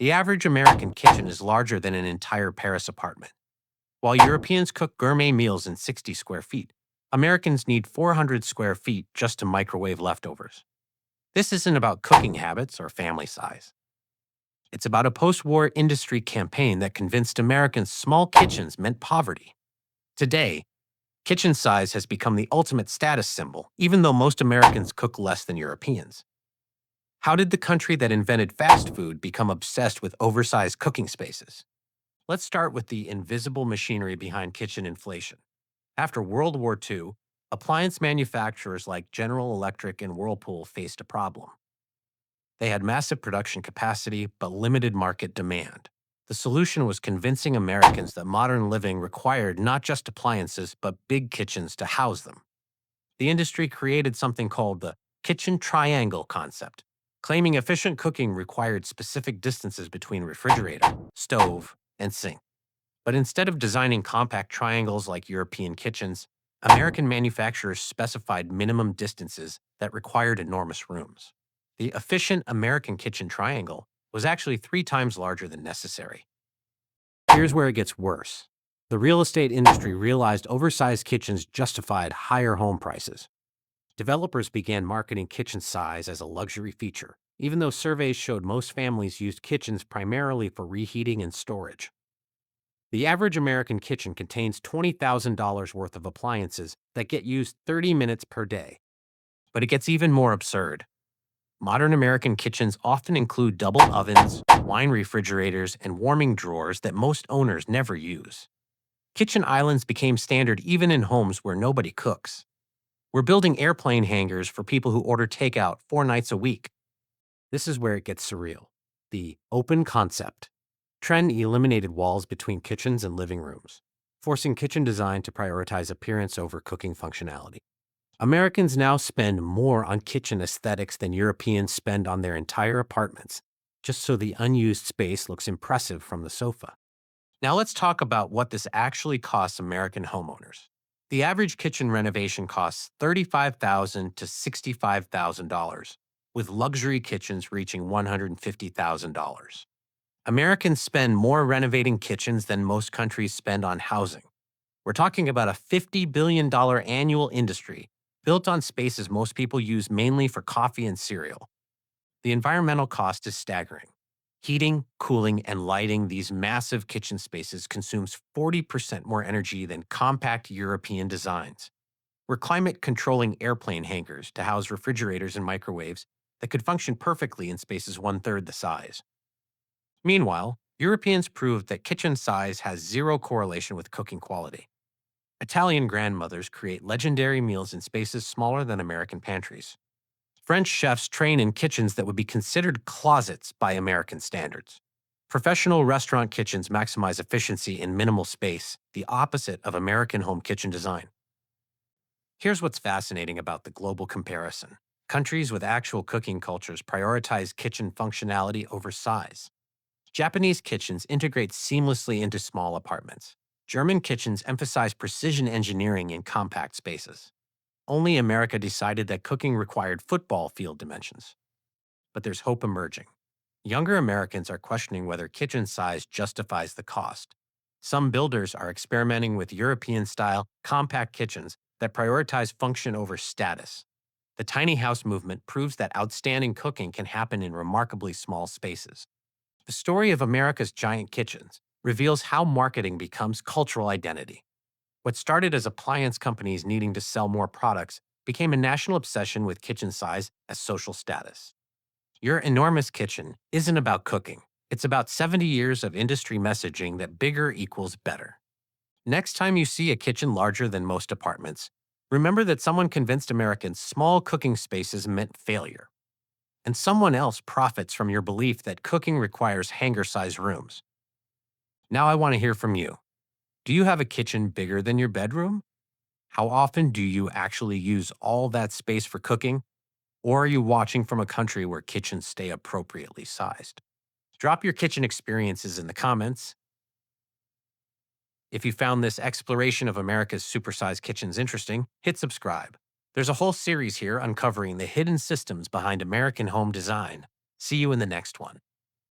The average American kitchen is larger than an entire Paris apartment. While Europeans cook gourmet meals in 60 square feet, Americans need 400 square feet just to microwave leftovers. This isn't about cooking habits or family size. It's about a post war industry campaign that convinced Americans small kitchens meant poverty. Today, kitchen size has become the ultimate status symbol, even though most Americans cook less than Europeans. How did the country that invented fast food become obsessed with oversized cooking spaces? Let's start with the invisible machinery behind kitchen inflation. After World War II, appliance manufacturers like General Electric and Whirlpool faced a problem. They had massive production capacity but limited market demand. The solution was convincing Americans that modern living required not just appliances but big kitchens to house them. The industry created something called the kitchen triangle concept, claiming efficient cooking required specific distances between refrigerator, stove, and sink. But instead of designing compact triangles like European kitchens, American manufacturers specified minimum distances that required enormous rooms. The efficient American kitchen triangle was actually 3 times larger than necessary. Here's where it gets worse. The real estate industry realized oversized kitchens justified higher home prices. Developers began marketing kitchen size as a luxury feature, even though surveys showed most families used kitchens primarily for reheating and storage. The average American kitchen contains $20,000 worth of appliances that get used 30 minutes per day. But it gets even more absurd. Modern American kitchens often include double ovens, wine refrigerators, and warming drawers that most owners never use. Kitchen islands became standard even in homes where nobody cooks. We're building airplane hangars for people who order takeout 4 nights a week. This is where it gets surreal. The open concept trend eliminated walls between kitchens and living rooms, forcing kitchen design to prioritize appearance over cooking functionality. Americans now spend more on kitchen aesthetics than Europeans spend on their entire apartments, just so the unused space looks impressive from the sofa. Now let's talk about what this actually costs American homeowners. The average kitchen renovation costs $35,000 to $65,000, with luxury kitchens reaching $150,000. Americans spend more renovating kitchens than most countries spend on housing. We're talking about a $50 billion annual industry built on spaces most people use mainly for coffee and cereal. The environmental cost is staggering. Heating, cooling, and lighting these massive kitchen spaces consumes 40% more energy than compact European designs. We're climate controlling airplane hangars to house refrigerators and microwaves that could function perfectly in spaces one-third the size. Meanwhile, Europeans proved that kitchen size has zero correlation with cooking quality. Italian grandmothers create legendary meals in spaces smaller than American pantries. French chefs train in kitchens that would be considered closets by American standards. Professional restaurant kitchens maximize efficiency in minimal space, the opposite of American home kitchen design. Here's what's fascinating about the global comparison. Countries with actual cooking cultures prioritize kitchen functionality over size. Japanese kitchens integrate seamlessly into small apartments. German kitchens emphasize precision engineering in compact spaces. Only America decided that cooking required football field dimensions. But there's hope emerging. Younger Americans are questioning whether kitchen size justifies the cost. Some builders are experimenting with European-style compact kitchens that prioritize function over status. The tiny house movement proves that outstanding cooking can happen in remarkably small spaces. The story of America's giant kitchens reveals how marketing becomes cultural identity. What started as appliance companies needing to sell more products became a national obsession with kitchen size as social status. Your enormous kitchen isn't about cooking. It's about 70 years of industry messaging that bigger equals better. Next time you see a kitchen larger than most apartments, remember that someone convinced Americans small cooking spaces meant failure. And someone else profits from your belief that cooking requires hangar-sized rooms. Now I want to hear from you. Do you have a kitchen bigger than your bedroom? How often do you actually use all that space for cooking? Or are you watching from a country where kitchens stay appropriately sized? Drop your kitchen experiences in the comments. If you found this exploration of America's supersized kitchens interesting, hit subscribe. There's a whole series here uncovering the hidden systems behind American home design. See you in the next one.